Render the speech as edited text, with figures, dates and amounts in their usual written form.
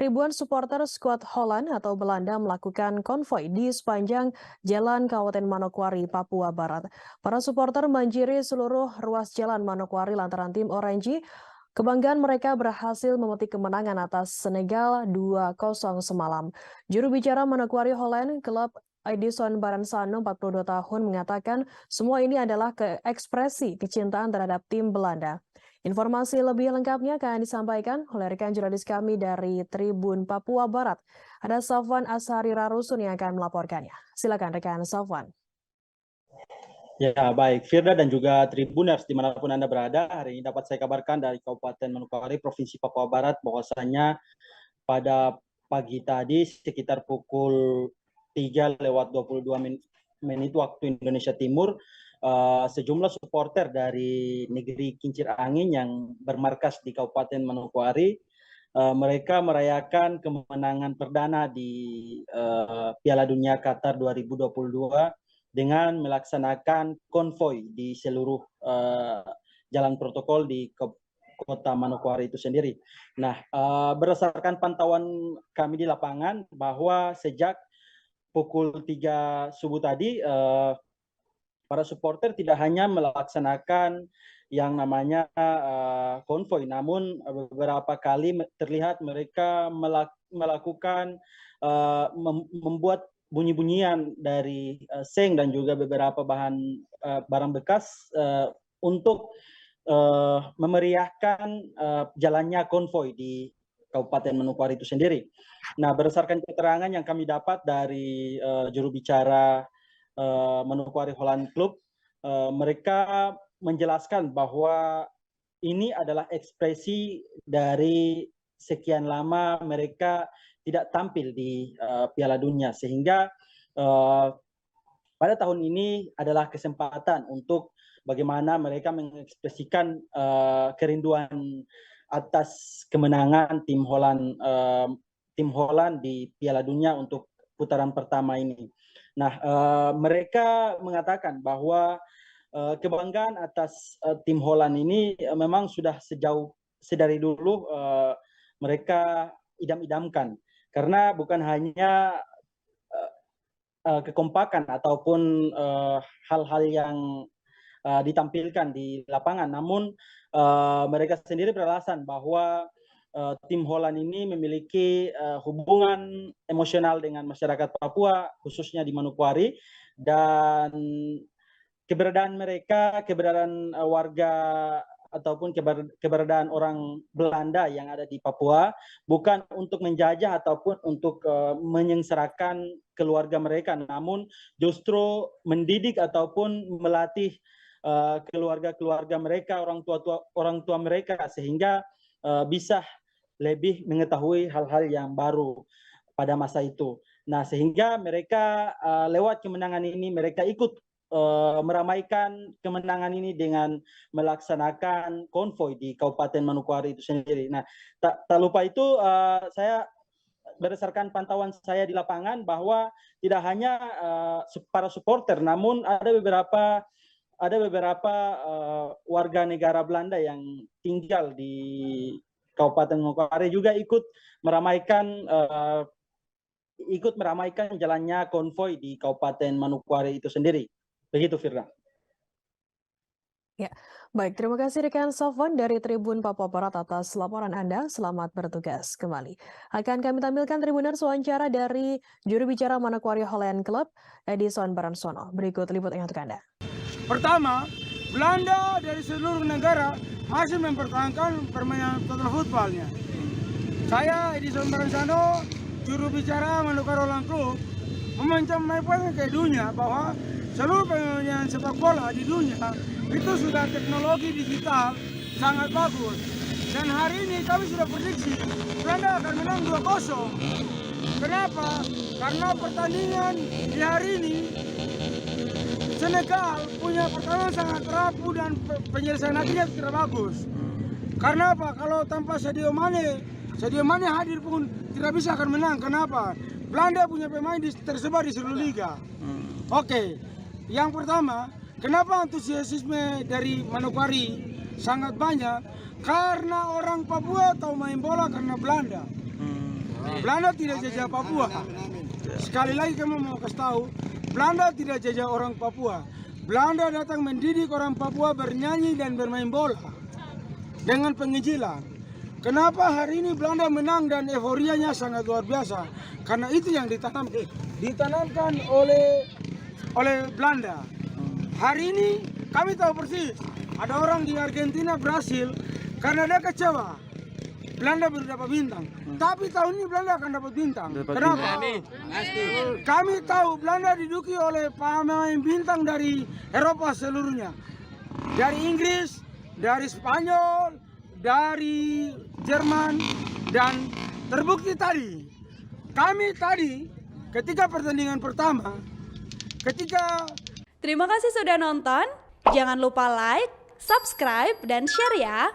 Ribuan supporter skuad Holland atau Belanda melakukan konvoi di sepanjang Jalan Kabupaten Manokwari, Papua Barat. Para supporter banjiri seluruh ruas Jalan Manokwari lantaran tim Orange. Kebanggaan mereka berhasil memetik kemenangan atas Senegal 2-0 semalam. Juru bicara Manokwari Holland, klub Edison Baransano 42 tahun mengatakan semua ini adalah ekspresi kecintaan terhadap tim Belanda. Informasi lebih lengkapnya akan disampaikan oleh rekan jurnalis kami dari Tribun Papua Barat. Ada Safwan Ashari Rarusun yang akan melaporkannya. Silakan rekan Safwan. Ya, baik. Firda dan juga Tribuners dimanapun Anda berada, hari ini dapat saya kabarkan dari Kabupaten Manokwari, Provinsi Papua Barat, bahwasanya pada pagi tadi sekitar pukul 3:22 waktu Indonesia Timur, sejumlah supporter dari negeri Kincir Angin yang bermarkas di Kabupaten Manokwari, mereka merayakan kemenangan perdana di Piala Dunia Qatar 2022 dengan melaksanakan konvoi di seluruh jalan protokol di kota Manokwari itu sendiri. Nah, berdasarkan pantauan kami di lapangan bahwa sejak pukul 3 subuh tadi, para supporter tidak hanya melaksanakan yang namanya konvoi, namun beberapa kali terlihat mereka melakukan membuat bunyi-bunyian dari seng dan juga beberapa barang bekas untuk memeriahkan jalannya konvoi di Kabupaten Manokwari itu sendiri. Nah, berdasarkan keterangan yang kami dapat dari juru bicara Manokwari Holland Club, mereka menjelaskan bahwa ini adalah ekspresi dari sekian lama mereka tidak tampil di Piala Dunia, sehingga pada tahun ini adalah kesempatan untuk bagaimana mereka mengekspresikan kerinduan atas kemenangan tim Holland di Piala Dunia untuk putaran pertama ini. Nah, mereka mengatakan bahwa kebanggaan atas tim Holland ini memang sudah sedari dulu mereka idam-idamkan, karena bukan hanya kekompakan ataupun hal-hal yang ditampilkan di lapangan, namun mereka sendiri beralasan bahwa tim Holland ini memiliki hubungan emosional dengan masyarakat Papua, khususnya di Manokwari, dan keberadaan mereka, keberadaan warga ataupun keberadaan orang Belanda yang ada di Papua bukan untuk menjajah ataupun untuk menyengsarakan keluarga mereka, namun justru mendidik ataupun melatih keluarga mereka, orang tua mereka, sehingga bisa lebih mengetahui hal-hal yang baru pada masa itu. Nah, sehingga mereka lewat kemenangan ini mereka ikut meramaikan kemenangan ini dengan melaksanakan konvoi di Kabupaten Manokwari itu sendiri. Nah, tak lupa itu saya berdasarkan pantauan saya di lapangan bahwa tidak hanya para supporter, namun ada beberapa warga negara Belanda yang tinggal di Kabupaten Manokwari juga ikut meramaikan jalannya konvoi di Kabupaten Manokwari itu sendiri. Begitu, Firda. Ya, baik. Terima kasih rekan Safwan dari Tribun Papua Barat atas laporan Anda. Selamat bertugas kembali. Akan kami tampilkan Tribuners wawancara dari juru bicara Manokwari Holland Club, Edison Baransono. Berikut liputannya untuk Anda. Pertama, Belanda dari seluruh negara masih mempertahankan permainan total footballnya. Saya Edison Baransono, juru bicara Manokwari Holland Club, menyampaikan ke dunia bahwa seluruh pemain sepak bola di dunia itu sudah teknologi digital sangat bagus. Dan hari ini kami sudah prediksi Belanda akan menang 2-0. Kenapa? Karena pertandingan di hari ini Senegal punya pertahanan sangat rapuh dan penyelesaian hatinya tidak bagus. Karena apa? Kalau tanpa Sadio Mane hadir pun tidak bisa akan menang. Kenapa? Belanda punya pemain tersebar di seluruh liga. Oke, yang pertama, kenapa antusiasme dari Manokwari sangat banyak? Karena orang Papua tahu main bola karena Belanda. Belanda tidak jajah Papua. Sekali lagi kami mau kasih tahu, Belanda tidak jajah orang Papua. Belanda datang mendidik orang Papua bernyanyi dan bermain bola dengan penginjilan. Kenapa hari ini Belanda menang dan euforianya sangat luar biasa? Karena itu yang ditanamkan oleh Belanda. Hari ini kami tahu persis ada orang di Argentina, Brasil, karena dia kecewa Belanda baru dapat bintang. Tapi tahun ini Belanda akan dapat bintang. Kenapa? Kami tahu Belanda diduduki oleh pemain bintang dari Eropa seluruhnya. Dari Inggris, dari Spanyol, dari Jerman, dan terbukti kami tadi ketika pertandingan pertama, Terima kasih sudah nonton. Jangan lupa like, subscribe, dan share ya.